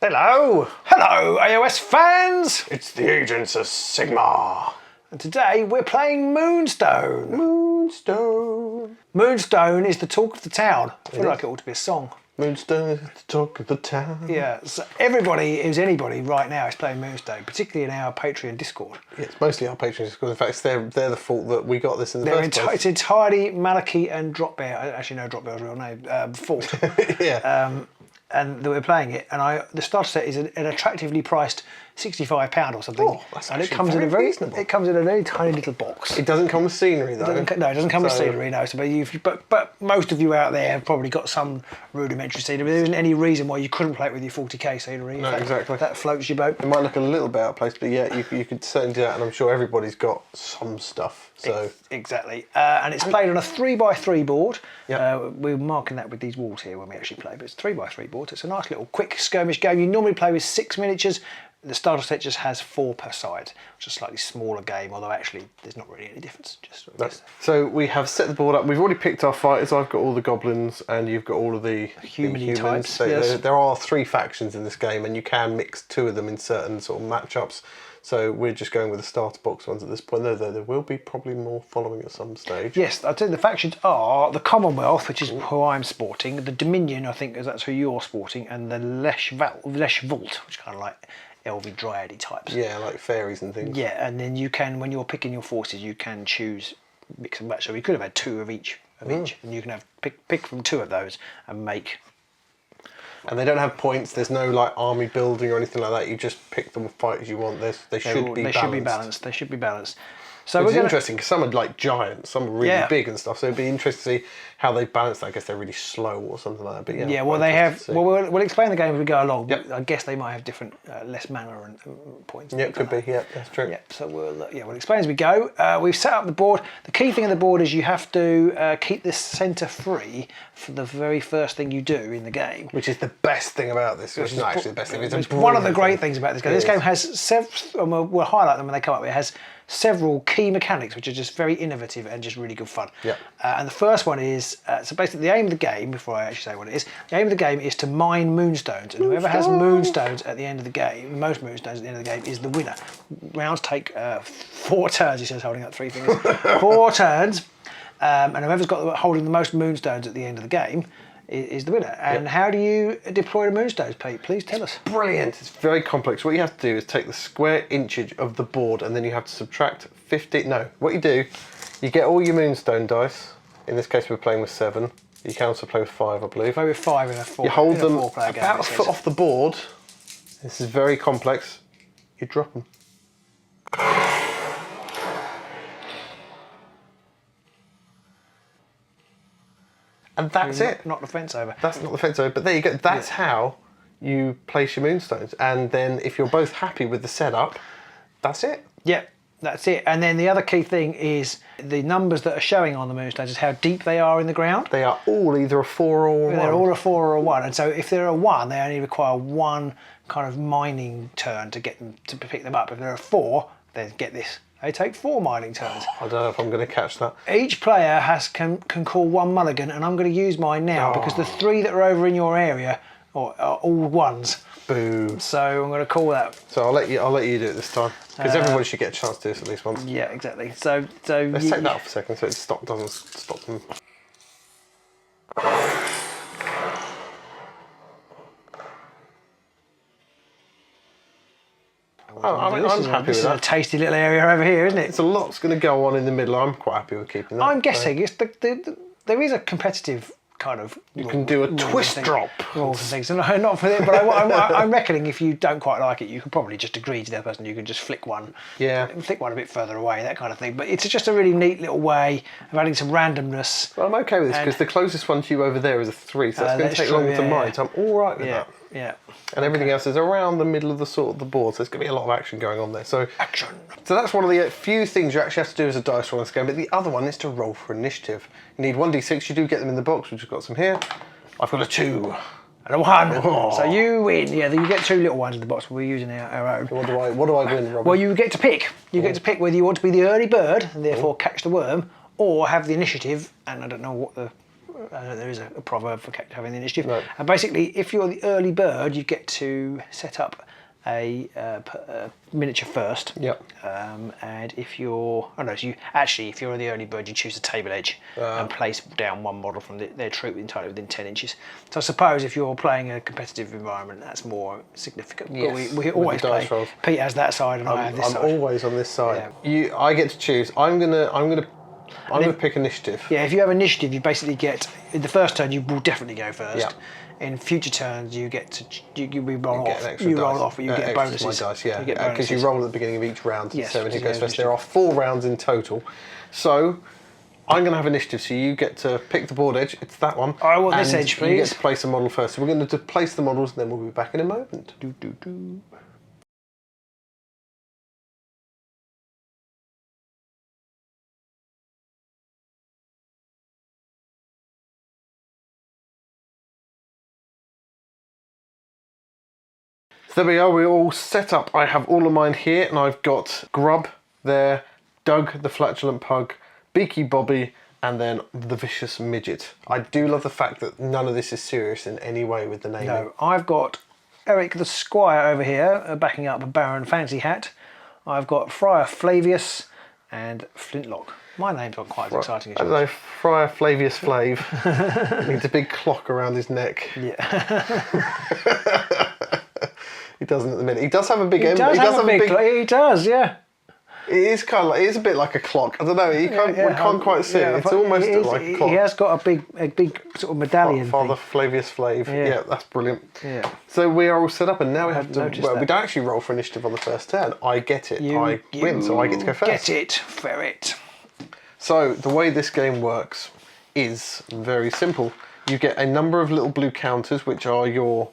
Hello! Hello, AOS fans! It's the Agents of Sigmar. And today we're playing Moonstone. Moonstone is the talk of the town. I feel like it ought to be a song. Moonstone is the talk of the town. Yeah, so everybody who's anybody right now is playing Moonstone, particularly in our Patreon Discord. Yeah, it's mostly our Patreon Discord. In fact, they're the fault that we got this in the first place. It's entirely Malicious and Dropbear. Actually, no, Dropbear's real name. Fault. Yeah. And that we're playing it, and the starter set is an attractively priced £65 or something. Oh, that's and it comes in a reasonable. It comes in a very tiny little box. It doesn't come with scenery though. No, it doesn't come with scenery. No, so but most of you out there have probably got some rudimentary scenery. There isn't any reason why you couldn't play it with your 40k scenery. No, exactly. That floats your boat. It might look a little bit out of place, but yeah, you could certainly do that, and I'm sure everybody's got some stuff. So exactly, and it's played on a 3x3 board. Yep. We're marking that with these walls here when we actually play, but it's 3x3 board. It's a nice little quick skirmish game. You normally play with 6 miniatures. The starter set just has 4 per side, which is a slightly smaller game, although actually there's not really any difference. So we have set the board up. We've already picked our fighters. I've got all the goblins, and you've got all of the humans. Types. So yes. There are 3 factions in this game, and you can mix 2 of them in certain sort of matchups. So we're just going with the starter box ones at this point, though there will be probably more following at some stage. Yes, I'd say the factions are the Commonwealth, which is who I'm sporting, the Dominion, I think that's who you're sporting, and the Lesh Vault, which is kind of like elven dryady types. Yeah, like fairies and things. Yeah, and then you can, when you're picking your forces, you can choose mix and match. So we could have had 2 of each, and you can have pick from 2 of those and make. And they don't have points. There's no like army building or anything like that. You just pick the fighters you want. They should be balanced. They should be balanced. So it's interesting because some are like giants, some are really big and stuff. So it'd be interesting to see how they balance that. I guess they're really slow or something like that. But yeah, well, they have. Well, we'll explain the game as we go along. Yep. But I guess they might have different, less mana and points. Yeah, it could be. Yeah, that's true. Yeah, so we'll explain as we go. We've set up the board. The key thing of the board is you have to keep this centre free for the very first thing you do in the game. Which is the best thing about this. Which is not actually the best thing. It's one of the great things about this game. This game has several. And we'll highlight them when they come up. It has several key mechanics which are just very innovative and just really good fun. Yeah. And the first one is, so basically the aim of the game, before I actually say what it is, the aim of the game is to mine moonstones, and whoever has moonstones at the end of the game, most moonstones at the end of the game, is the winner. Rounds take 4 turns, he says, holding up 3 fingers. 4 turns, and whoever's got holding the most moonstones at the end of the game is the winner. And how do you deploy the moonstones, Pete? Please tell us. Brilliant. It's very complex. What you have to do is take the square inchage of the board, and then you have to subtract 50. No, what you do, you get all your moonstone dice. In this case, we're playing with 7. You can also play with 5, I believe. Play with 5 in a 4. You hold them about a foot off the board. This is very complex. You drop them. And that's it. Not the fence over. That's not the fence over, but there you go. That's how you place your moonstones. And then if you're both happy with the setup, that's it. Yeah, that's it. And then the other key thing is the numbers that are showing on the moonstones is how deep they are in the ground. They are all either a 4 or a 1. They're all a 4 or a 1. And so if they're a 1, they only require 1 kind of mining turn to get them to pick them up. If they're a 4, then get this. They take 4 mining turns. I don't know if I'm going to catch that. Each player can call 1 mulligan, and I'm going to use mine now because the 3 that are over in your area are all 1s. Boo. So I'm going to call that. So I'll let you do it this time because everybody should get a chance to do this at least once. Yeah, exactly. So let's take that off a second so it doesn't stop them. I'm happy with that. This is a tasty little area over here, isn't it? It's a lot's going to go on in the middle. I'm quite happy with keeping that. I'm guessing it's there is a competitive kind of. You can do a twist drop. Rules and things, not for it. But I'm reckoning if you don't quite like it, you can probably just agree to the other person. You can just flick one. Yeah. Flick one a bit further away, that kind of thing. But it's just a really neat little way of adding some randomness. Well, I'm okay with this because the closest one to you over there is a 3, so that's going to take longer to mine. So I'm all right with that. Yeah. And everything else is around the middle of the board, so there's going to be a lot of action going on there. So action. So that's one of the few things you actually have to do as a dice roll in this game. But the other one is to roll for initiative. You need 1d6. You do get them in the box, which I've got some here. I've got a 2 and a 1. Oh. So you win. Yeah, you get 2 little ones in the box. But we're using our own. So what do I win, Robin? Well, you get to pick. You get to pick whether you want to be the early bird and therefore catch the worm, or have the initiative. And I don't know what the There is a proverb for having the initiative. No. And basically, if you're the early bird, you get to set up a miniature first. Yep. And if you're, if you're the early bird, you choose the table edge and place down one model from their troop entirely within 10 inches. So I suppose if you're playing a competitive environment, that's more significant. Yes, But we always play. rolls. Pete has that side, and I have this I'm side. always on this side. I get to choose. I'm gonna pick initiative. Yeah, if you have initiative, you basically get in the first turn. You will definitely go first. Yeah. In future turns, you get to you roll Get off. an extra You dice. roll off, but you get Extra to bonuses. my dice, yeah, You get because you bonuses. roll at the beginning of each round. Yes, So when it because goes you first, there are 4 rounds in total. So I'm going to have initiative. So you get to pick the board edge. It's that one. I want this and edge, You get please. to place a model first. So we're going to place the models, and then we'll be back in a moment. So there we are, we're all set up. I have all of mine here, and I've got Grub there, Doug the flatulent pug, Beaky Bobby, and then the vicious midget. I do love the fact that none of this is serious in any way with the naming. No, I've got Eric the Squire over here backing up Baron Fancy Hat. I've got Friar Flavius and Flintlock. My name's not quite as exciting as I yours. don't know, Friar Flavius Flav. Needs a big clock around his neck. Yeah. He doesn't at the minute. He does have a big He does have a big clock. He does, yeah. It is kind of like, it's a bit like a clock. I don't know. We can't quite see it. It's almost like a clock. He has got a big sort of medallion. Father Flavius Flav. Yeah, that's brilliant. Yeah. So we are all set up, and now we have to. noticed Well, that. we don't actually roll for initiative on the first turn. I get it. I win, so I get to go first. Get it, ferret. So the way this game works is very simple. You get a number of little blue counters, which are your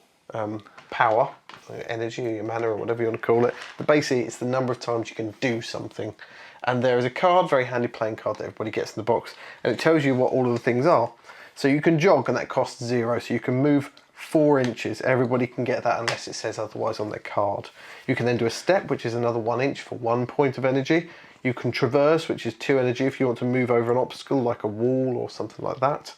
power, your energy, or your mana, or whatever you want to call it. But basically, it's the number of times you can do something. And there is a card, very handy playing card that everybody gets in the box, and it tells you what all of the things are. So you can jog, and that costs 0. So you can move 4 inches. Everybody can get that unless it says otherwise on their card. You can then do a step, which is another 1 inch for 1 point of energy. You can traverse, which is 2 energy if you want to move over an obstacle like a wall or something like that.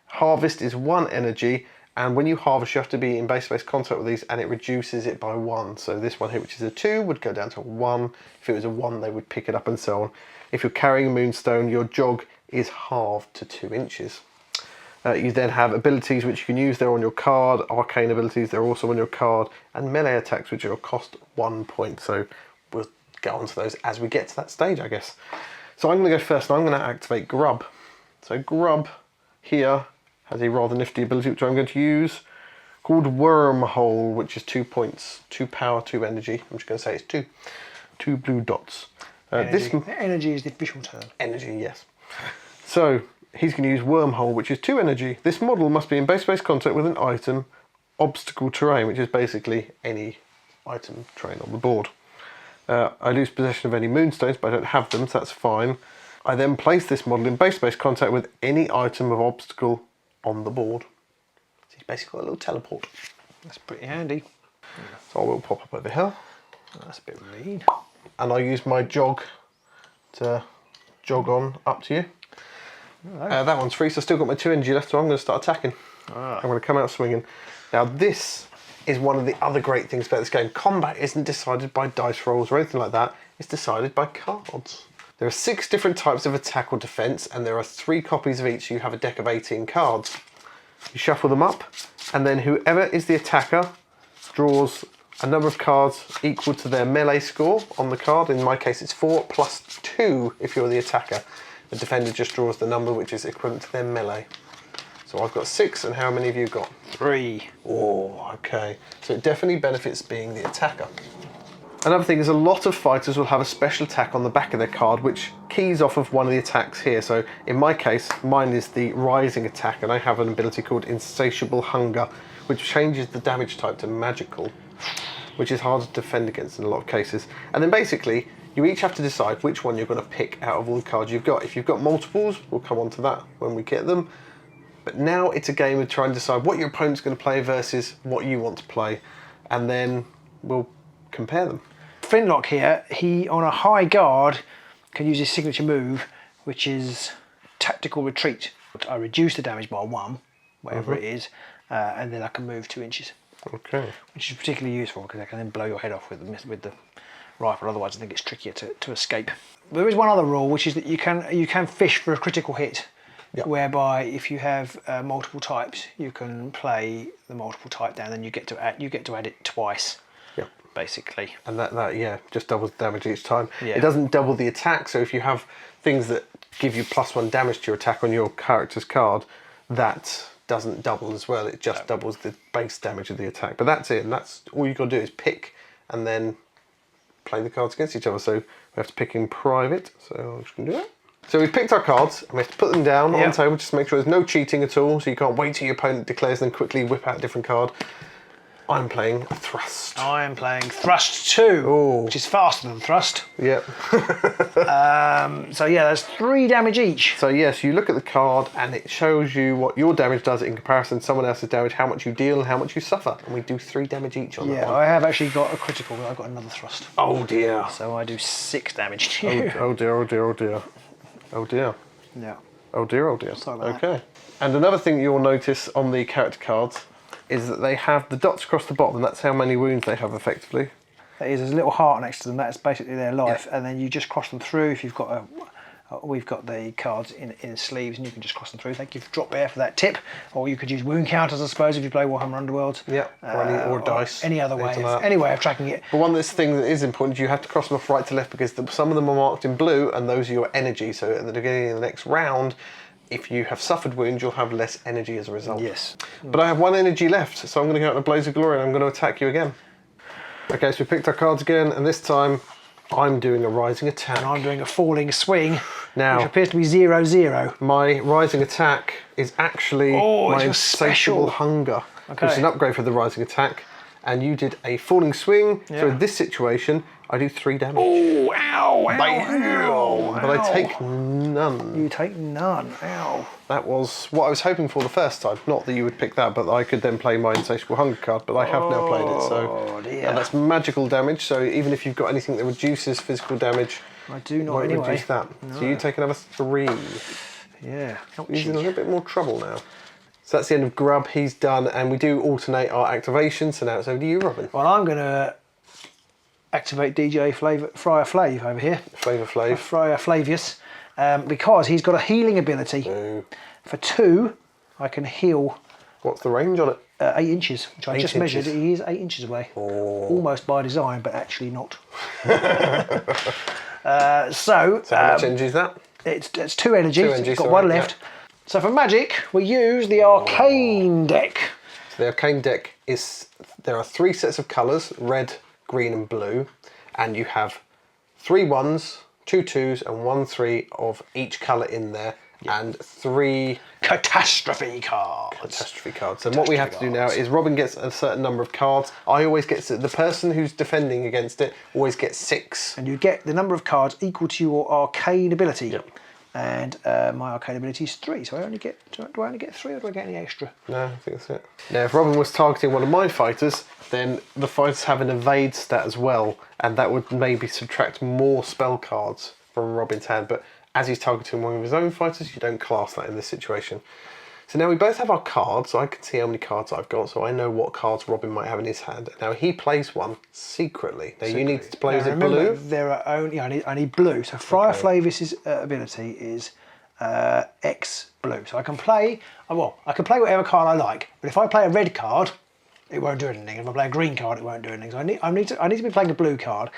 Harvest is 1 energy, and when you harvest you have to be in base-to-base contact with these, and it reduces it by 1. So this one here, which is a 2, would go down to 1. If it was a 1, they would pick it up, and so on. If you're carrying a Moonstone, your jog is halved to 2 inches. You then have abilities which you can use. They're on your card. Arcane abilities, they're also on your card. And melee attacks, which are cost 1 point. So we'll get on to those as we get to that stage, I guess. So I'm going to go first, and I'm going to activate Grub. So Grub here has a rather nifty ability, which I'm going to use, called Wormhole, which is 2 points, 2 power, 2 energy. I'm just going to say it's 2. 2 blue dots. Energy is the official term. Energy, yes. So he's going to use Wormhole, which is 2 energy. This model must be in base-to-base contact with an item, obstacle terrain, which is basically any item terrain on the board. I lose possession of any Moonstones, but I don't have them, so that's fine. I then place this model in base-to-base contact with any item of obstacle on the board. So he's basically got a little teleport. That's pretty handy. So I will pop up over here. That's a bit mean. And I use my jog to jog on up to you. That one's free, so I've still got my 2 energy left, so I'm going to start attacking. I'm going to come out swinging. Now this is one of the other great things about this game. Combat isn't decided by dice rolls or anything like that. It's decided by cards. There are 6 different types of attack or defense, and there are 3 copies of each, so you have a deck of 18 cards. You shuffle them up, and then whoever is the attacker draws a number of cards equal to their melee score on the card. In my case it's 4 plus 2 if you're the attacker. The defender just draws the number which is equivalent to their melee. So I've got 6, and how many have you got? 3. Oh, okay. So it definitely benefits being the attacker. Another thing is a lot of fighters will have a special attack on the back of their card which keys off of one of the attacks here. So in my case, mine is the rising attack, and I have an ability called Insatiable Hunger, which changes the damage type to magical, which is hard to defend against in a lot of cases. And then basically, you each have to decide which one you're going to pick out of all the cards you've got. If you've got multiples, we'll come on to that when we get them. But now it's a game of trying to decide what your opponent's going to play versus what you want to play, and then we'll compare them. Flintlock here, he on a high guard can use his signature move, which is Tactical Retreat. I reduce the damage by 1, whatever it is, and then I can move 2 inches. Okay. Which is particularly useful because I can then blow your head off with the rifle. Otherwise, I think it's trickier to escape. There is one other rule, which is that you can fish for a critical hit. Yep. Whereby if you have multiple types, you can play the multiple type down, and you get to add it twice. Yep. Basically. And that just doubles the damage each time. Yeah. It doesn't double the attack, so if you have things that give you +1 damage to your attack on your character's card, that doesn't double as well. It just doubles the base damage of the attack. But that's it, and that's all you've got to do is pick and then play the cards against each other. So we have to pick in private, so I'm just going to do that. So we've picked our cards, and we have to put them down on the table just to make sure there's no cheating at all, so you can't wait till your opponent declares and then quickly whip out a different card. I'm playing a Thrust. I am playing Thrust 2, which is faster than Thrust. Yep. So yeah, there's 3 damage each. So yes, you look at the card and it shows you what your damage does in comparison to someone else's damage, how much you deal and how much you suffer. And we do 3 damage each on that one. Yeah, I have actually got a critical, but I've got another Thrust. Oh dear. So I do 6 damage to you. Oh dear, oh dear, oh dear. Oh dear. Yeah. Oh dear, oh dear. Sorry about Okay. And another thing you'll notice on the character cards is that they have the dots across the bottom, and that's how many wounds they have effectively. There's a little heart next to them, that's basically their life, and then you just cross them through. If you've got we've got the cards in sleeves, and you can just cross them through. Thank you for drop bear for that tip. Or you could use wound counters, I suppose, if you play Warhammer Underworld. Yeah, or dice. Any other way, any way of tracking it. But one thing that is important, you have to cross them off right to left, because some of them are marked in blue, and those are your energy. So at the beginning of the next round, if you have suffered wounds, you'll have less energy as a result. Yes. But I have 1 energy left, so I'm going to go out in a blaze of glory and I'm going to attack you again. Okay, so we picked our cards again, and this time I'm doing a rising attack. And I'm doing a falling swing, now, which appears to be 0-0. My rising attack is actually my insatiable hunger, which is an upgrade for the rising attack. And you did a falling swing, so in this situation, I do 3 damage. Oh, ow, ow, ow, but I take none. You take none, ow. That was what I was hoping for the first time. Not that you would pick that, but I could then play my insatiable hunger card, but I have now played it, so... Dear. And that's magical damage, so even if you've got anything that reduces physical damage, I do not won't anyway. reduce that. No. So you take another 3. Yeah. He's in a little bit more trouble now. So that's the end of Grub, he's done, and we do alternate our activation, so now it's over to you, Robin. Well, I'm going to activate DJ Friar Flav over here. Flavor Flav. Friar Flavius, because he's got a healing ability. Ooh. For 2, I can heal What's the range on it? 8 inches, which I 8 just measured. inches. He is 8 inches away. Oh. Almost by design, but actually not. So how much energy is that? It's 2 energy. 2 energy, Got sorry, 1 left. So for magic, we use the arcane deck. So the arcane deck is, there are 3 sets of colours, red, green and blue, and you have 3 1s, 2 2s and 1 3 of each colour in there, and 3 catastrophe cards. And what we have to do now is Robin gets a certain number of cards. I always get, the person who's defending against it always gets 6. And you get the number of cards equal to your arcane ability. Yep. And my arcane ability is 3, so I only get, do I only get 3 or do I get any extra? No, I think that's it. Now if Robin was targeting one of my fighters, then the fighters have an evade stat as well, and that would maybe subtract more spell cards from Robin's hand, but as he's targeting one of his own fighters, you don't class that in this situation. So now we both have our cards, so I can see how many cards I've got, so I know what cards Robin might have in his hand. Now he plays one secretly. Now you need to play, is it blue? There are only, I need blue. So Friar Flavius' ability is X blue. So I can play, I can play whatever card I like, but if I play a red card, it won't do anything. If I play a green card, it won't do anything. So I need to be playing a blue card.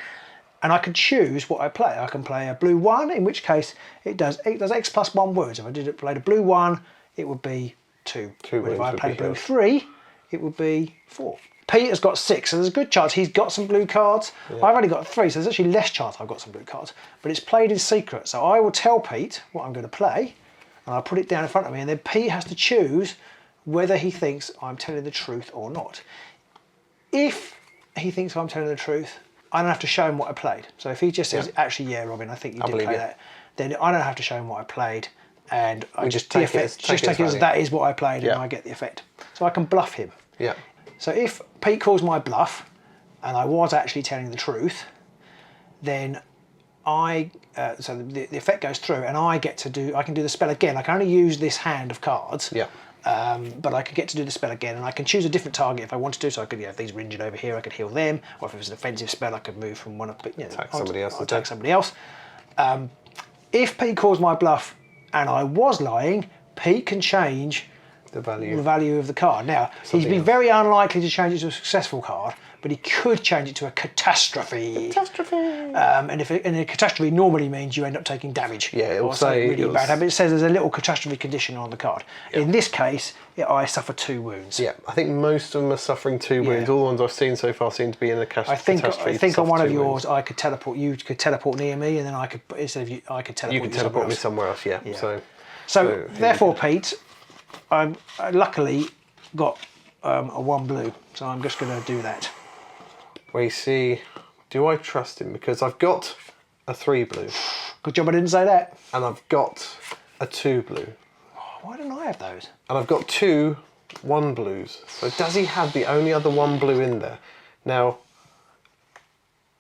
And I can choose what I play. I can play a blue 1, in which case it does X plus 1 wounds. If I played a blue 1, it would be 2. But if I played a blue 3, it would be 4. Pete has got 6, so there's a good chance he's got some blue cards. Yeah. I've only got 3, so there's actually less chance I've got some blue cards. But it's played in secret, so I will tell Pete what I'm going to play, and I'll put it down in front of me, and then Pete has to choose whether he thinks I'm telling the truth or not. If he thinks I'm telling the truth, I don't have to show him what I played. So if he just says, actually, yeah, Robin, I think you did play that, then I don't have to show him what I played, and I just take it as that is what I played, and I get the effect. So I can bluff him. Yeah. So if Pete calls my bluff, and I was actually telling the truth, then so the effect goes through, and I can do the spell again. I can only use this hand of cards. Yeah. But I could get to do the spell again, and I can choose a different target if I wanted to. So I could, if these were injured over here, I could heal them, or if it was an offensive spell, I could move from one of attack somebody else. Attack somebody else. If Pete calls my bluff, and I was lying, Pete can change the value of the card. Now he'd be very unlikely to change it to a successful card, but he could change it to a catastrophe. And a catastrophe normally means you end up taking damage. Yeah, it will say really bad. But it says there's a little catastrophe condition on the card. Yeah. In this case, I suffer 2 wounds. Yeah, I think most of them are suffering 2 wounds. All the ones I've seen so far seem to be in a catastrophe. I think on one of yours, I could teleport. You could teleport near me, and then I could I could teleport. You could teleport me somewhere else. Yeah. So therefore, Pete, I luckily got a 1 blue, so I'm just going to do that. We see. Do I trust him? Because I've got a 3 blue. Good job I didn't say that. And I've got a 2 blue. Oh, why don't I have those? And I've got 2 1 blues. So does he have the only other 1 blue in there? Now,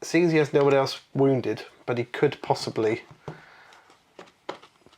seeing he has no one else wounded, but he could possibly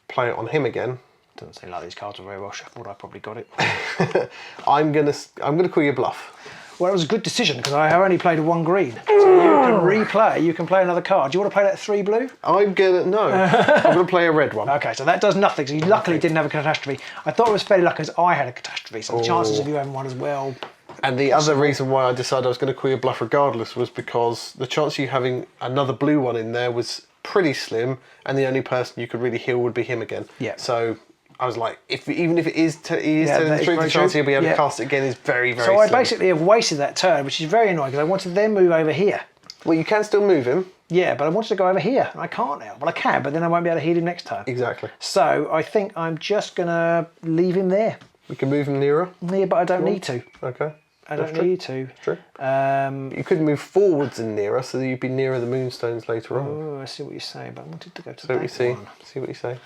play it on him again. Doesn't seem like these cards are very well shuffled. I probably got it. I'm gonna call you bluff. Well, it was a good decision because I only played a 1 green. So you can replay. You can play another card. Do you want to play that 3 blue? I'm gonna play a red one. Okay, so that does nothing. So you luckily didn't have a catastrophe. I thought it was fairly lucky because I had a catastrophe. So the chances of you having one as well. And the other reason why I decided I was going to call you bluff regardless was because the chance of you having another blue one in there was pretty slim, and the only person you could really heal would be him again. Yeah. So I was like, even if it is telling the truth, the chance he'll be able to cast it again is very, very slim. So I basically have wasted that turn, which is very annoying because I wanted to then move over here. Well, you can still move him. Yeah, but I wanted to go over here, and I can't now. Well, I can, but then I won't be able to heal him next turn. Exactly. So I think I'm just going to leave him there. You can move him nearer. Yeah, but I don't need to. Okay. I don't need to. True. You could move forwards and nearer, so that you'd be nearer the Moonstones later on. Oh, I see what you're saying, but I wanted to go to See what you see. one. See what you say.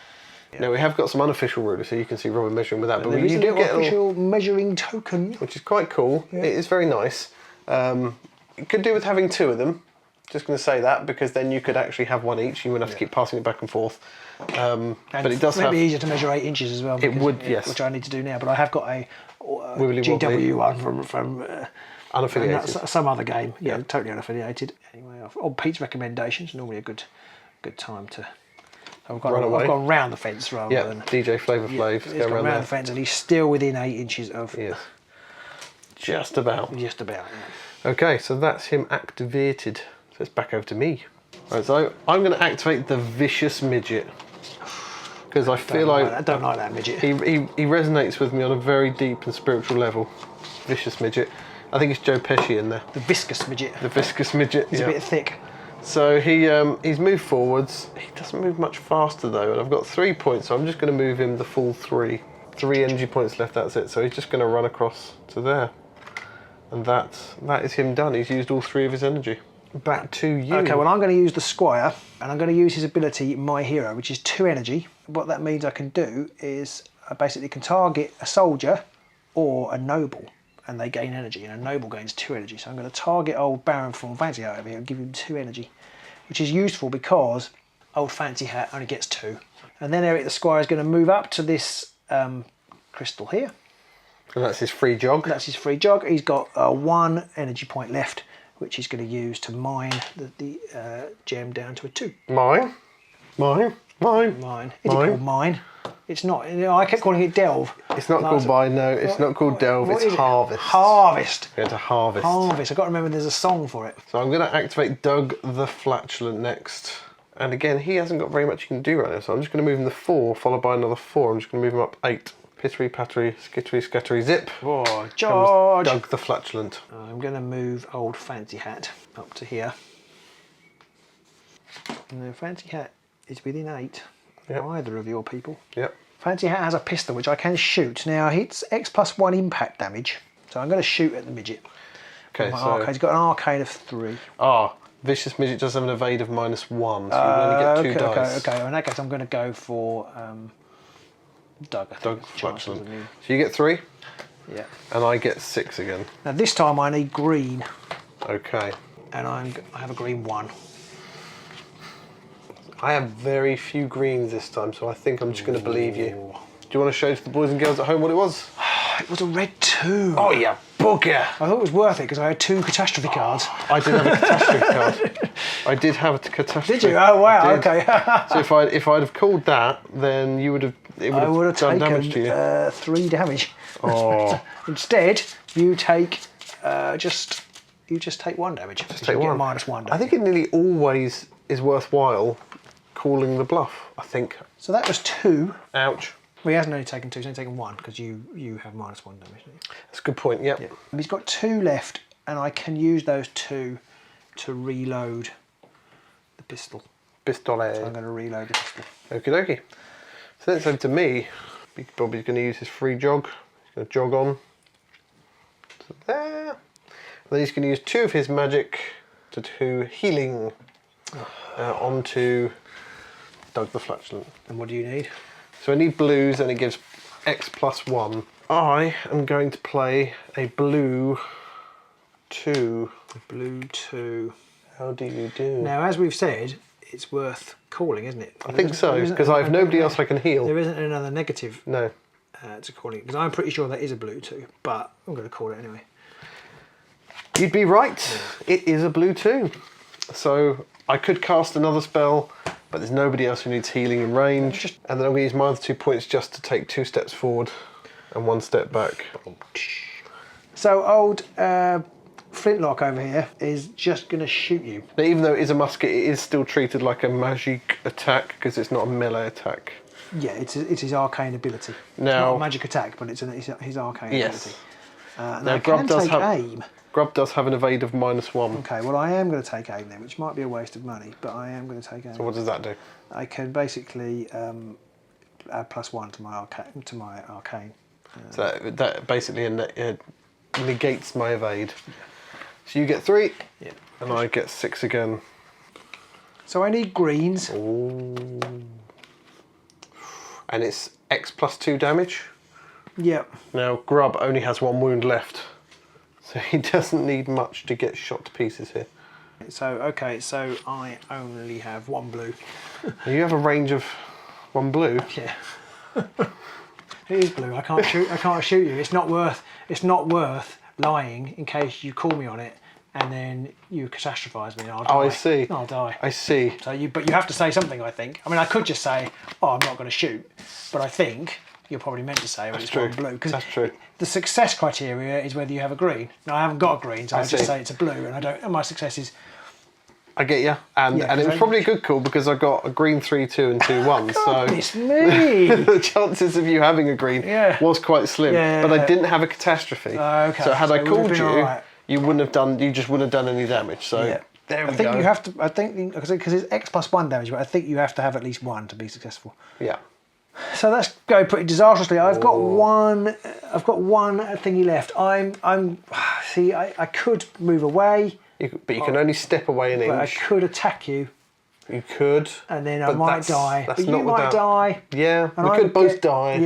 Yeah. Now we have got some unofficial rulers, so you can see Robin measuring with that. But you do get an official measuring token, which is quite cool. Yeah. It is very nice. It could do with having 2 of them. Just going to say that because then you could actually have 1 each. You wouldn't have to keep passing it back and forth. But it does be easier to measure 8 inches as well. It would, yes. Which I need to do now, but I have got a GW one from unaffiliated. Some other game. Yeah, totally unaffiliated. Anyway, on Pete's recommendations, normally a good time to. I've gone round the fence rather than DJ Flavor Flav. He's gone round the fence, and he's still within 8 inches of. Yes. Just about. Just about. Yeah. Okay, so that's him activated. So it's back over to me. Right, so I'm going to activate the Vicious Midget because I feel like I don't like that midget. He resonates with me on a very deep and spiritual level. Vicious Midget. I think it's Joe Pesci in there. The Viscous Midget. The Viscous Midget. He's a bit thick. So he's moved forwards. He doesn't move much faster though, and I've got 3 points, so I'm just going to move him the full 3. 3 energy points left. That's it. So he's just going to run across to there, and that is him done. He's used all 3 of his energy. Back to you. Okay, well I'm going to use the Squire, and I'm going to use his ability, My Hero, which is 2 energy. What that means I can do is I basically can target a soldier or a noble, and they gain energy, and a noble gains 2 energy. So I'm going to target old Baron from Fancy Hat over here and give him 2 energy, which is useful because old Fancy Hat only gets 2. And then Eric the Squire is going to move up to this crystal here. And that's his free jog. That's his free jog. He's got 1 energy point left, which he's going to use to mine the gem down to a 2. Mine. Is it called mine? It's not. I kept calling it delve. It's not called mine, no. It's not called delve. It's harvest. Harvest. You're going to harvest. Harvest. I've got to remember there's a song for it. So I'm going to activate Doug the Flatulent next. And again, he hasn't got very much he can do right now. So I'm just going to move him the 4, followed by another 4. I'm just going to move him up 8. Pittery, pattery, skittery, scattery, zip. Oh, George! Doug the Flatulent. I'm going to move old Fancy Hat up to here. And the Fancy Hat is within 8 of either of your people. Yep. Fancy Hat has a pistol which I can shoot. Now it's X+1 impact damage, so I'm going to shoot at the midget. Okay, so he's got an arcane of 3. Vicious Midget does have an evade of -1, so you only get 2 dice. Okay. In that case, I'm going to go for Doug. Doug Flatulent. So you get 3. Yeah. And I get 6 again. Now this time I need green. Okay. And I have a green 1. I have very few greens this time, so I think I'm just going to believe you. Do you want to show to the boys and girls at home what it was? It was a red 2. Oh, yeah, bugger. I thought it was worth it because I had 2 catastrophe cards. I did have a catastrophe card. I did have a catastrophe. Did you? Oh wow. Okay. So if I'd have called that, then you would have. It would I would have done taken damage to you. 3 damage. Oh. Instead, you take you just take 1 damage. Just take 1. -1 damage. I think it nearly always is worthwhile calling the bluff. I think. So that was 2. Ouch. Well, he hasn't only taken 2. He's only taken 1 because you have -1 damage. That's a good point. Yep. Yeah. He's got 2 left, and I can use those 2 to reload the pistol. Pistole. So I'm going to reload the pistol. Okie dokie. So then it's over to me. Bobby's going to use his free jog. He's going to jog on to there. And then he's going to use 2 of his magic to do healing onto Doug the Flatulent. And what do you need? So I need blues, and it gives X +1. I am going to play a blue 2. Blue 2. How do you do? Now, as we've said, it's worth calling, isn't it? I think so, because I have nobody else I can heal. There isn't another negative No. to calling it, because I'm pretty sure that is a blue 2, but I'm going to call it anyway. You'd be right. Yeah. It is a blue 2. So I could cast another spell, but there's nobody else who needs healing in range. And then I'm going to use my other 2 points just to take 2 steps forward and 1 step back. So old Flintlock over here is just going to shoot you. Now, even though it is a musket, it is still treated like a magic attack because it's not a melee attack. Yeah, it's his arcane ability. Now, it's not a magic attack, but it's his arcane ability. Now Grub does have aim. Grub does have an evade of -1. Okay, well I am going to take aim then, which might be a waste of money, but I am going to take aim. So what does that do? I can basically add +1 to my arcane. So that basically negates my evade. So you get 3, and I get 6 again. So I need greens. Ooh. And it's X +2 damage. Yep. Now Grub only has 1 wound left, so he doesn't need much to get shot to pieces here. So okay, so I only have 1 blue. You have a range of 1 blue. Yeah. It is blue. I can't shoot. I can't shoot you. It's not worth lying in case you call me on it, and then you catastrophize me. And I'll die. Oh, I see. I'll die. I see. So but you have to say something. I think. I mean, I could just say, "Oh, I'm not going to shoot," but I think you're probably meant to say, "Well, it's 1 blue." That's true. The success criteria is whether you have a green. Now, I haven't got a green, so I just say it's a blue, and I don't. And my success is. I get you, and it was probably a good call because I got a green 3, 2, and 2, 1. So it's me. The chances of you having a green was quite slim, but I didn't have a catastrophe. Okay. So had I called you, right. you wouldn't have done. You just wouldn't have done any damage. So there we go. I think you have to. I think because it's X +1 damage, but I think you have to have at least 1 to be successful. Yeah. So that's going pretty disastrously. I've got one thingy left. See, I could move away. But you can only step away an inch. But I could attack you. You could. And then I might die. That's but not you might die. Yeah, we could both die.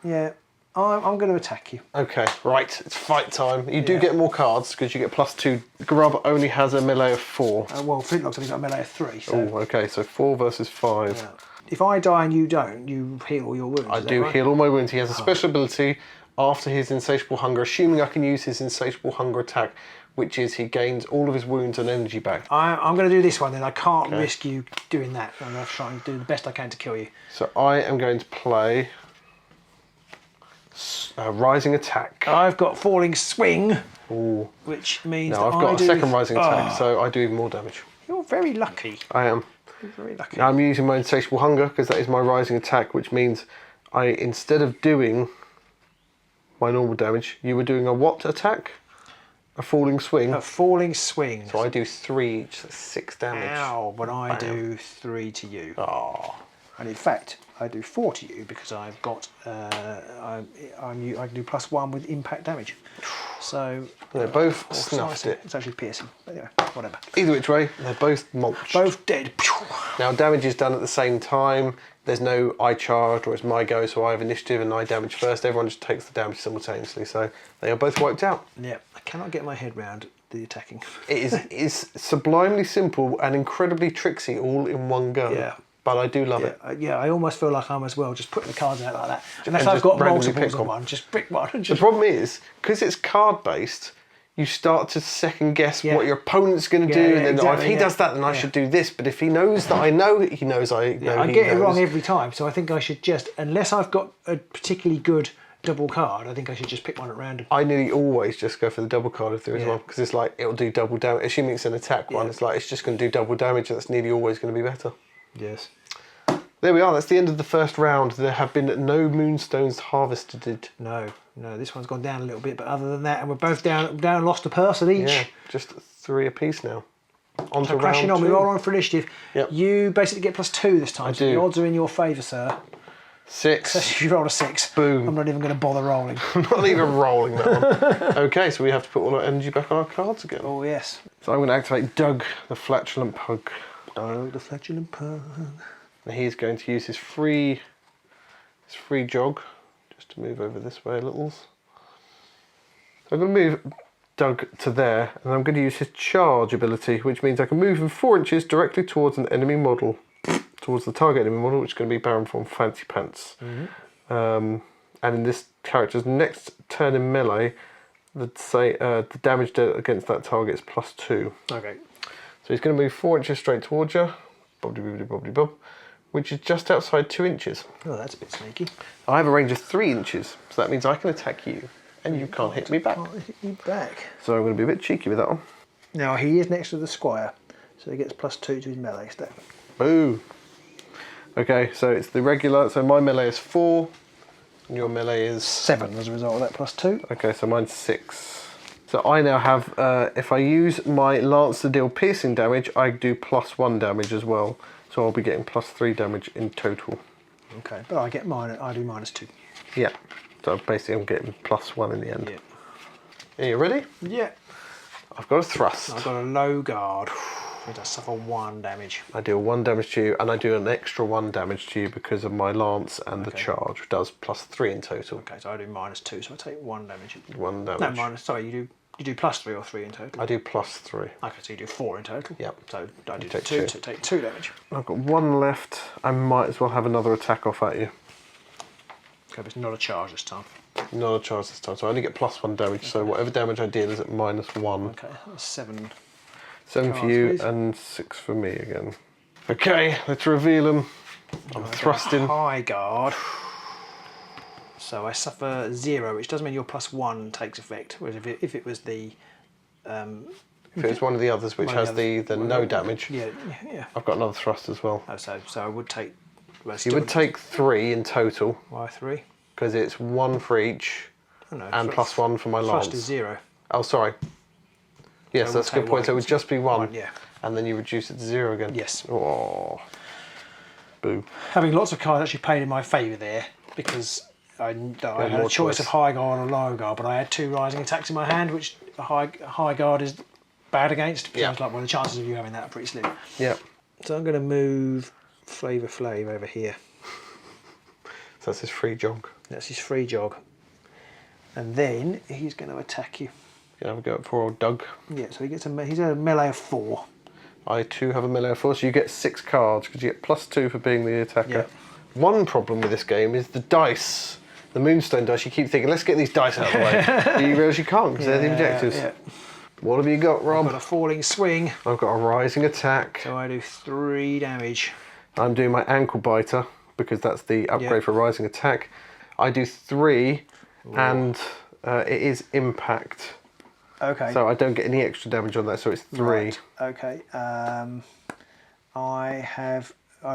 Yeah. I'm going to attack you. Okay, right. It's fight time. You do get more cards because you get +2. Grub only has a melee of 4. Well, Flintlock's only got a melee of 3. So. Oh, okay. So 4 versus 5. Yeah. If I die and you don't, you heal all your wounds. I do heal all my wounds. He has a special ability after his insatiable hunger, assuming I can use his insatiable hunger attack, which is he gains all of his wounds and energy back. I'm going to do this one then. I can't risk you doing that. I'm going to try and do the best I can to kill you. So I am going to play Rising Attack. I've got Falling Swing, Ooh. which means I've got a second Rising Attack, so I do even more damage. You're very lucky. I am. You're very lucky. I'm using my Insatiable Hunger because that is my Rising Attack, which means instead of doing my normal damage, you were doing a what attack? A Falling Swing? A Falling Swing. So I do 3 each, that's 6 damage. Ow, but I do 3 to you. Oh. And in fact, I do 4 to you because I've got I can do +1 with impact damage. So they're both snuffed it. It's actually piercing. But anyway, whatever. Either which way, they're both mulched. Both dead. Now damage is done at the same time. There's no I charged or it's my go, so I have initiative and I damage first. Everyone just takes the damage simultaneously, so they are both wiped out. Yeah, I cannot get my head round the attacking. It is sublimely simple and incredibly tricksy all in one go. Yeah. but I do love it. Yeah, I almost feel like I'm as well, just putting the cards out like that. Unless And I've just got randomly multiples pick of one. one, just pick one. And The just, problem is, because it's card based, you start to second guess Yeah. what your opponent's going to do, Yeah, and then exactly, if he does that, then I should do this. But if he knows that I know, he knows I know. I he get it knows. wrong every time, so I think I should just, unless I've got a particularly good double card, I think I should just pick one at random. I nearly always just go for the double card if there is Yeah. one, because it's like it'll do double damage. Assuming it's an attack one, it's like it's just going to do double damage, and that's nearly always going to be better. Yes. There we are. That's the end of the first round. There have been no moonstones harvested. No, this one's gone down a little bit, but other than that, and we're both down, lost a person each. Yeah, just 3 apiece now. On So to crashing round on, we 2. roll on for initiative. Yep. You basically get +2 this time, I so do. the odds are in your favour, sir. 6. So if you roll a 6, Boom. I'm not even going to bother rolling. I'm not even rolling that one. Okay, so we have to put all our energy back on our cards again. Oh, yes. So I'm going to activate Doug, the flatulent pug. Oh, the flatulent pug. And he's going to use his free jog, just to move over this way a little. So I'm going to move Doug to there, and I'm going to use his charge ability, which means I can move him 4 inches directly towards an enemy model, towards the target enemy model, which is going to be Baron from Fancy Pants. And in this character's next turn in melee, the damage dealt against that target is +2. Okay. So he's going to move 4 inches straight towards you, bobbly-bobbly-bobbly-bob, which is just outside 2 inches. Oh, that's a bit sneaky. I have a range of 3 inches, so that means I can attack you, and you can't hit me back. Can't hit me back. So I'm going to be a bit cheeky with that one. Now, he is next to the squire, so he gets +2 to his melee stat. Boo! Okay, so it's the regular, so my melee is 4, and your melee is... 7 as a result of that +2. Okay, so mine's 6. So I now have, if I use my lance to deal piercing damage, I do +1 damage as well. So I'll be getting +3 damage in total. Okay, but I do -2. Yeah. So basically I'm getting +1 in the end. Yeah. Are you ready? Yeah. I've got a thrust. I've got a low guard. So I suffer 1 damage. I deal 1 damage to you, and I do an extra 1 damage to you because of my lance and the charge, which does +3 in total. Okay, so I do -2, so I take 1 damage. 1 damage. No, sorry, you do +3 or 3 in total? I do +3. Okay, so you do 4 in total? Yep. So I do take 2, two. so take 2 damage. I've got 1 left. I might as well have another attack off at you. Okay, but it's not a charge this time. Not a charge this time, so I only get +1 damage, so whatever damage I deal is at -1. Okay, that's 7. 7 for cards, you please. and 6 for me again. Okay, let's reveal them. I'm thrusting. High guard. So I suffer 0, which does mean your +1 takes effect. Whereas if it was the... If it's one of the others which one of has the the no damage, Yeah. I've got another thrust as well. Oh, so I would take... Well, You would take 3 in total, Why 3? because it's 1 for each, Oh, no, and +1 for my lance. Thrust is 0. Oh, sorry. Yes, So that's a we'll good take point. So it one. would just be 1, Yeah. and then you reduce it to 0 again. Yes. Oh, boo. Having lots of cards actually played in my favour there, because I had a more choice of high guard or low guard, but I had 2 rising attacks in my hand, which a high guard is bad against. Yeah. Sounds like, well, the chances of you having that are pretty slim. Yeah. So I'm going to move Flavor Flav over here. So that's his free jog. That's his free jog. And then he's going to attack you. You can have a go at poor old Doug. Yeah, so he's a melee of 4. I too have a melee of 4, so you get 6 cards because you get +2 for being the attacker. Yeah. One problem with this game is the dice. The Moonstone dice, you keep thinking, let's get these dice out of the way. But you realise you can't because they're the objectives. Yeah. What have you got, Rob? I've got a falling swing, I've got a rising attack. so I do 3 damage. I'm doing my ankle biter because that's the upgrade Yeah. for rising attack. I do 3 and it is impact. Okay. So I don't get any extra damage on that, so it's 3. Right. Okay. I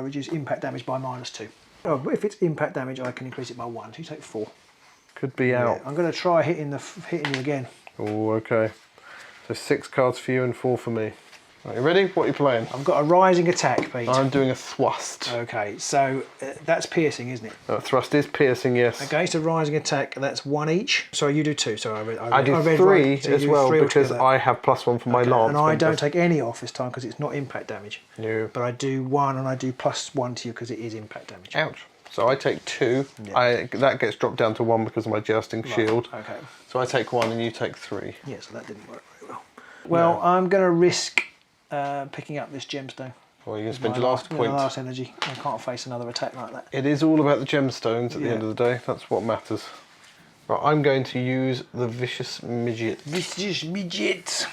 reduce impact damage by -2. Oh, but if it's impact damage, I can increase it by 1. So you take 4. Could be out. Yeah, I'm going to try hitting you again. Oh, okay. So 6 cards for you and 4 for me. Right, you ready? What are you playing? I've got a rising attack, Pete. I'm doing a thrust. Okay, so that's piercing, isn't it? Thrust is piercing, yes. Against a rising attack, that's 1 each. Sorry, you do 2. Sorry, I do read 3 right. So you as do well 3 because altogether. I have +1 for my lance. And I don't take any off this time because it's not impact damage. No. But I do 1 and I do +1 to you because it is impact damage. Ouch. So I take 2. Yeah. That gets dropped down to 1 because of my jousting shield. Okay. So I take 1 and you take 3. Yeah, so that didn't work very well. Well, I'm going to risk picking up this gemstone. Or you're going to spend your last point. Last energy. I can't face another attack like that. It is all about the gemstones at the end of the day. That's what matters. Right, I'm going to use the Vicious Midget. Vicious Midget.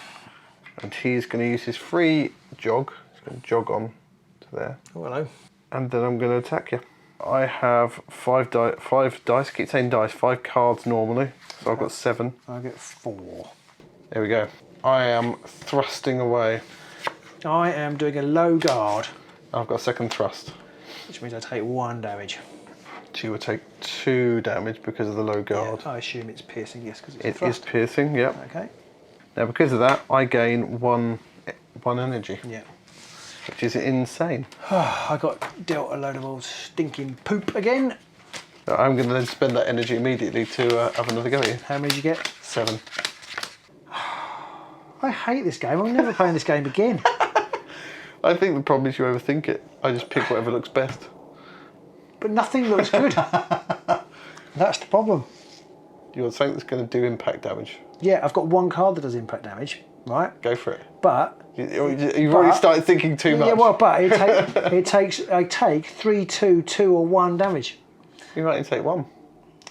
And he's going to use his free jog. He's going to jog on to there. Oh, hello. And then I'm going to attack you. I have five dice. Keep saying dice. 5 cards normally. So I've got 7. I get 4. There we go. I am thrusting away. I am doing a low guard. I've got a second thrust. Which means I take 1 damage. So you will take 2 damage because of the low guard. Yeah, I assume it's piercing, yes, because it's It a thrust. is piercing, yep. Okay. Now because of that, I gain one energy. Yeah. Which is insane. I got dealt a load of old stinking poop again. I'm going to then spend that energy immediately to have another go at you. How many did you get? 7. I hate this game. I'm never playing this game again. I think the problem is you overthink it. I just pick whatever looks best. But nothing looks good. That's the problem. You want something that's going to do impact damage. Yeah, I've got 1 card that does impact damage, right? Go for it. But you've already started thinking too much. Yeah, well, but I take 3, 2, 2 or 1 damage. You might only take 1.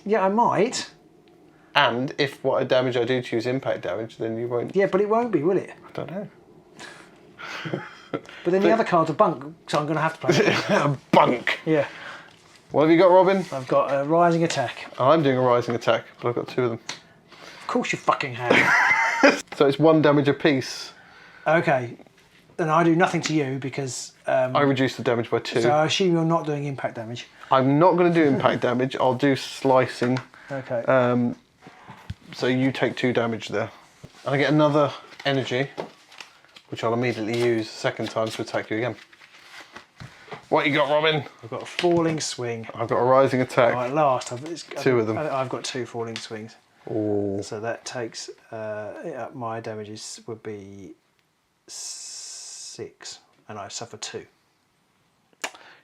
Yeah, I might. And if what damage I do to you is impact damage, then you won't. Yeah, but it won't be, will it? I don't know. But then the other cards are bunk, so I'm going to have to play them. Bunk. Yeah. What have you got, Robin? I've got a rising attack. I'm doing a rising attack, but I've got 2 of them. Of course you fucking have. So it's 1 damage apiece. Okay. Then I do nothing to you because... I reduce the damage by 2. So I assume you're not doing impact damage. I'm not going to do impact damage. I'll do slicing. Okay. So you take 2 damage there. And I get another energy, which I'll immediately use a second time to attack you again. What you got, Robin? I've got a falling swing. I've got a rising attack. Right, last. 2 of them. I've got 2 falling swings. Ooh. So that takes... my damages would be 6. And I suffer 2.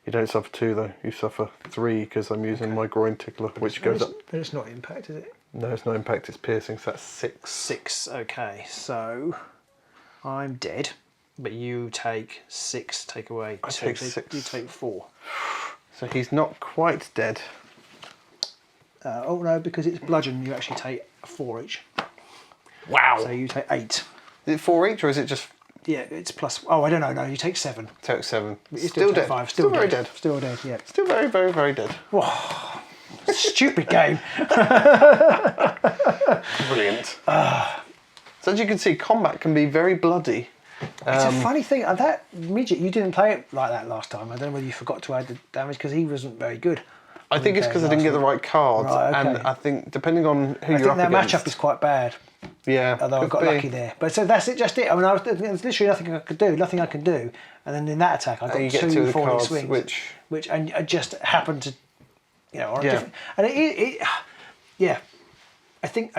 You don't suffer 2 though. You suffer 3 because I'm using my groin tickler, which goes up. But it's not impact, is it? No, it's not impact. It's piercing. So that's 6. 6. Okay, so I'm dead, but you take 6. Take away 2. I take 6. You take 4. So he's not quite dead. Oh no, because it's bludgeon, you actually take 4 each. Wow. So you take 8. Is it 4 each or is it just? Yeah, it's plus. Oh, I don't know. No, you take 7. Take 7. You Still dead. 5. Still very dead. Still dead. Yeah. Still very, very, very dead. Whoa. Stupid game. Brilliant. So as you can see, combat can be very bloody. It's a funny thing. That midget, you didn't play it like that last time. I don't know whether you forgot to add the damage because he wasn't very good. I think it's because I didn't get the right cards, Right, okay. and I think depending on who you're up I think that against, matchup is quite bad. Yeah, Although I got lucky there. But so that's it, just it. I mean, there's literally nothing I could do, nothing I can do. And then in that attack, I got you get 2 2 of the falling cards, swings. Which and I just happened to, on a different... And yeah, I think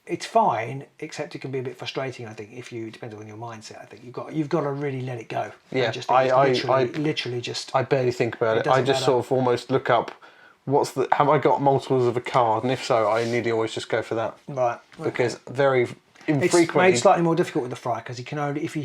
it's fine, except it can be a bit frustrating, I think, if you, depending on your mindset, I think you've got to really let it go. Yeah, And just literally just... I barely think about it. I doesn't just matter. sort of almost look up, have I got multiples of a card? And if so, I nearly always just go for that. Right. Because very It's infrequently... made slightly more difficult with the Fry, because he can only, if he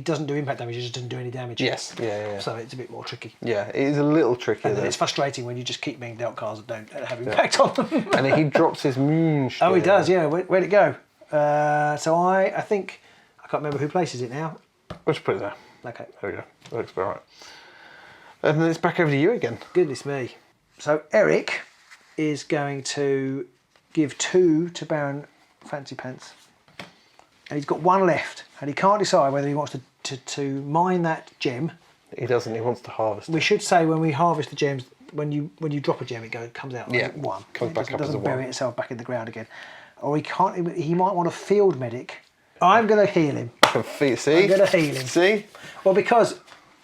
doesn't do impact damage, he just doesn't do any damage. Yes, yeah. So it's a bit more tricky. Yeah, it is a little trickier And then though. it's frustrating when you just keep being dealt cards that don't have impact on them. And he drops his Moonstone. Oh, he does, yeah. Where'd it go? So I think, I can't remember who places it now. We'll just put it there. Okay. There we go. That looks about right. And then it's back over to you again. Goodness me. So Eric is going to give 2 to Baron Fancy Pants. And he's got 1 left. And he can't decide whether he wants to mine that gem. He doesn't. He wants to harvest. We should say when we harvest the gems, when you drop a gem, it comes out like 1. Comes back up as a 1. Doesn't bury itself back in the ground again. Or he can't. He might want a field medic. I'm going to heal him. See? I'm going to heal him. See? Well, because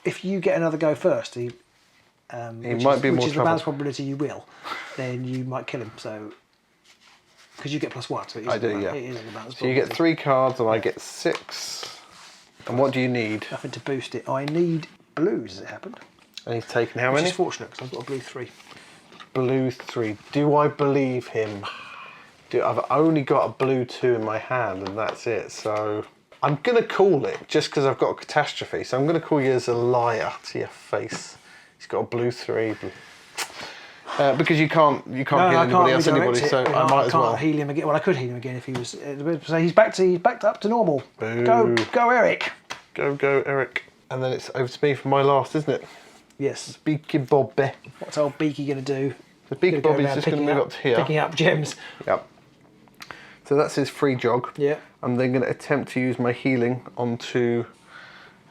if you get another go first, which might be more is the trouble. balance probability you will, then you might kill him. So because you get +1, so it is I do, yeah. It is the balance So you get probability. 3 cards and I get 6. And what do you need? Nothing to boost it. I need blues, as it happened. And he's taken how Which many? is fortunate because I've got a blue 3. Blue 3. Do I believe him? I've only got a blue 2 in my hand and that's it. So I'm going to call it just because I've got a catastrophe. So I'm going to call you as a liar to your face. He's got a blue 3. Because you can't heal anybody else, so I might as well. I can't heal him again. Well, I could heal him again if he was. So he's backed up to normal. Boo. Go, Eric. Go, Eric. And then it's over to me for my last, isn't it? Yes. Beaky Bobby. What's old Beaky going to do? The Beaky Bobby's just going to move up to here. Picking up gems. Yep. So that's his free jog. Yeah. I'm then going to attempt to use my healing onto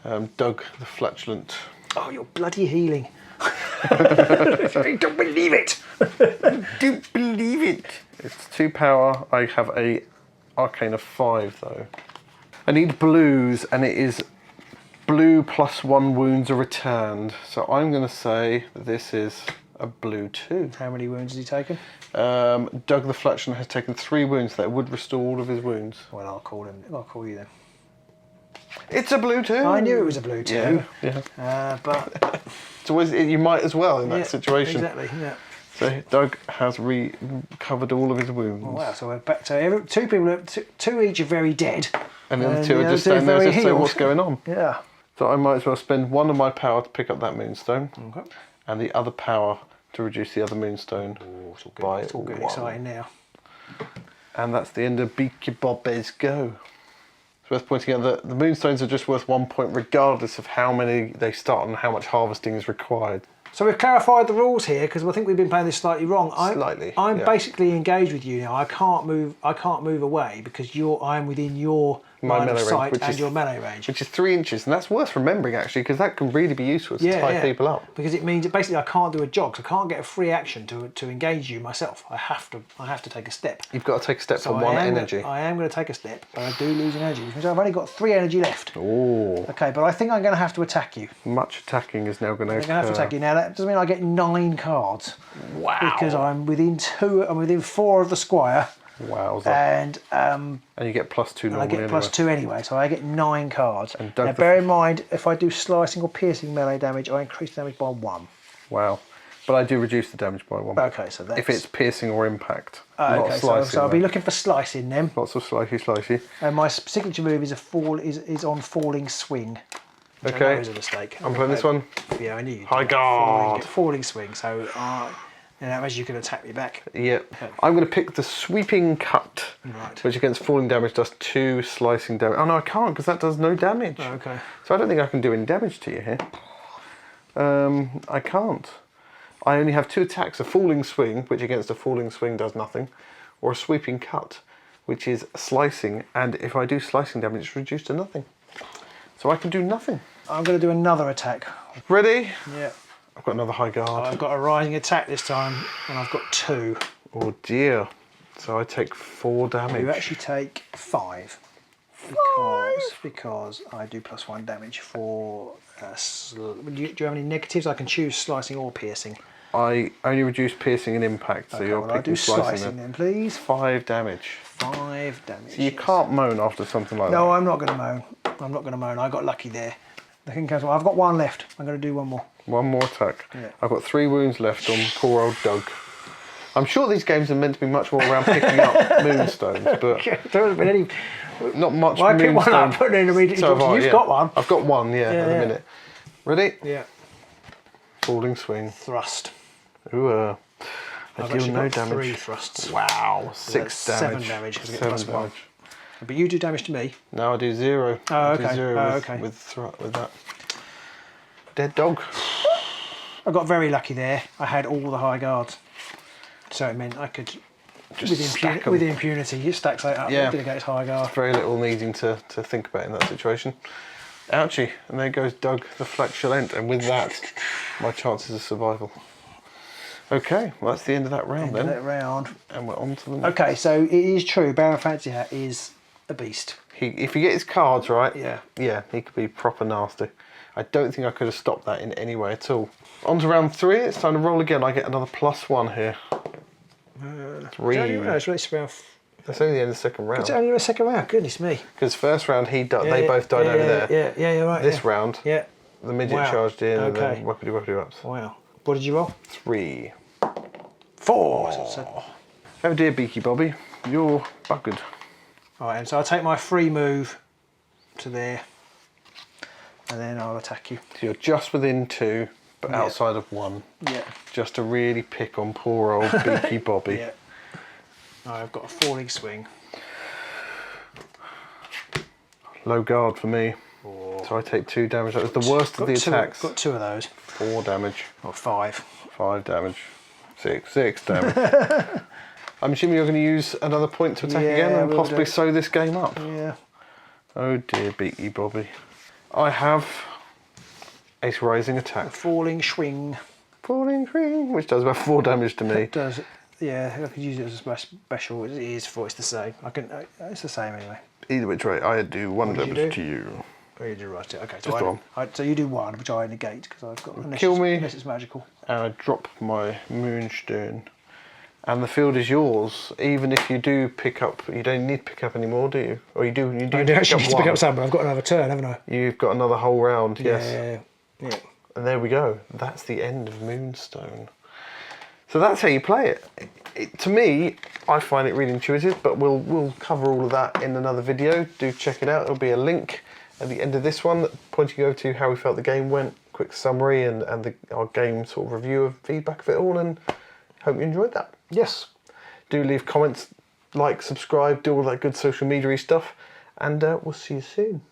Doug the Flatulent. Oh, you're bloody healing. I don't believe it. Don't believe it. It's 2 power. I have a arcane of 5 though. I need blues, and it is blue +1 wounds are returned. So I'm going to say that this is a blue 2. How many wounds has he taken? Doug the Flatulent has taken 3 wounds. That would restore all of his wounds. Well, I'll call him. I'll call you then. It's a blue 2. I knew it was a blue 2. Yeah. But it's always, you might as well in that situation. Exactly. Yeah. So Doug has recovered all of his wounds. Oh, wow. So we're back to 2 people. 2 each are very dead. And the other 2 are just standing there and saying, what's going on? Yeah. So I might as well spend 1 of my power to pick up that Moonstone. Okay. And the other power to reduce the other Moonstone by It's all good 1. exciting now. And that's the end of Beaky Bobby's go. It's worth pointing out that the Moonstones are just worth 1 point regardless of how many they start and how much harvesting is required. So we've clarified the rules here because I think we've been playing this slightly wrong. I'm basically engaged with you now. I can't move away because I'm within your line of sight and your melee range. Which is 3 inches, and that's worth remembering actually, because that can really be useful to tie people up. Because it means that basically I can't do a jog, so I can't get a free action to engage you myself. I have to take a step. You've got to take a step for 1 energy. I am going to take a step, but I do lose an energy, which means I've only got 3 energy left. Oh. Okay, but I think I'm going to have to attack you. Much attacking is now going to occur. I'm going to have to attack you. Now that doesn't mean I get 9 cards. Wow. Because I'm within 4 of the squire. Wowza. And you get +2 normally. I get +2 anyway, so I get 9 cards. And now bear in mind, if I do slicing or piercing melee damage, I increase damage by 1. Wow. But I do reduce the damage by 1. Okay, so that's... If it's piercing or impact. Okay, so I'll be looking for slicing then. Lots of slicey. And my signature move is on falling swing. Okay. That was a mistake. I'm playing this one. Yeah, I knew you. High guard. Falling swing, so... and that means you can attack me back. Yep. I'm going to pick the sweeping cut, which against falling damage does 2 slicing damage. Oh no, I can't because that does no damage. Oh, okay. So I don't think I can do any damage to you here. I can't. I only have 2 attacks: a falling swing, which against a falling swing does nothing, or a sweeping cut, which is slicing. And if I do slicing damage, it's reduced to nothing. So I can do nothing. I'm going to do another attack. Ready? Yeah. I've got another high guard. I've got a rising attack this time, and I've got 2. Oh dear. So I take 4 damage. You actually take 5. Because I do +1 damage for... do you have any negatives? I can choose slicing or piercing. I only reduce piercing and impact, so you're picking I'll do slicing then, please. 5 damage. 5 damage. So you can't moan after something like that. No, I'm not going to moan. I'm not going to moan. I got lucky there. The thing comes. I've got 1 left. I'm going to do 1 more. 1 more attack. Yeah. I've got 3 wounds left on poor old Doug. I'm sure these games are meant to be much more around picking up moonstones, but there hasn't been any. not much. Well, I picked one up, put it in immediately. So You've got one. I've got 1. Yeah, at the minute. Ready? Yeah. Falling swing. Thrust. Ooh. I've deal no got damage. 3 thrusts. Wow. 6 damage. 7 damage. 7 damage. But you do damage to me. No, I do 0. Oh, I okay. do 0 okay. with that. Dead dog. I got very lucky there. I had all the high guards. So it meant I could, with impunity, you stack that up against high guard. Very little needing to think about in that situation. Ouchie. And there goes Doug the Flatulent. And with that, my chances of survival. Okay, well that's the end of that round then. And we're on to the next. Okay, so it is true, Baron Fancy Hat is a beast. If you get his cards right, yeah, he could be proper nasty. I don't think I could have stopped that in any way at all. On to round 3, it's time to roll again. I get another +1 here. 3. It's really round. That's only the end of the 2nd round. It's only the 2nd round, goodness me. Because first round they both died over there. Yeah, you're right. This round, the midget charged in and then whoopity ups. Wow. What did you roll? 3. 4. Oh dear, Beaky Bobby, you're buggered. Alright, so I'll take my free move to there, and then I'll attack you. So you're just within 2, but outside of 1. Yeah. Just to really pick on poor old Beaky Bobby. Yeah. I've got a falling swing. Low guard for me. So I take 2 damage. That was the worst of the attacks. Got 2 of those. 4 damage. Or 5. 5 damage. 6 damage. I'm assuming you're going to use another point to attack again and possibly sew this game up. Yeah. Oh dear, Beaky Bobby. I have a rising attack. Falling swing. Falling swing, which does about 4 damage to me. It does. Yeah, I could use it as a special. It is for it's the same. I can. It's the same anyway. Either which way, I do 1 damage to you. Oh, you do right. Okay, Just one. So you do 1, which I negate because I've got. Kill me. Unless it's magical. And I drop my Moonstone. And the field is yours, even if you do pick up. You don't need to pick up anymore, do you? Or you do? You do. I do actually need to pick up some, but I've got another turn, haven't I? You've got another whole round. Yes. Yeah. And there we go. That's the end of Moonstone. So that's how you play it. To me, I find it really intuitive, but we'll cover all of that in another video. Do check it out. There'll be a link at the end of this one pointing over to how we felt the game went, quick summary, and our game sort of review of feedback of it all, and hope you enjoyed that. Yes. Do leave comments, like, subscribe, do all that good social media stuff, and we'll see you soon.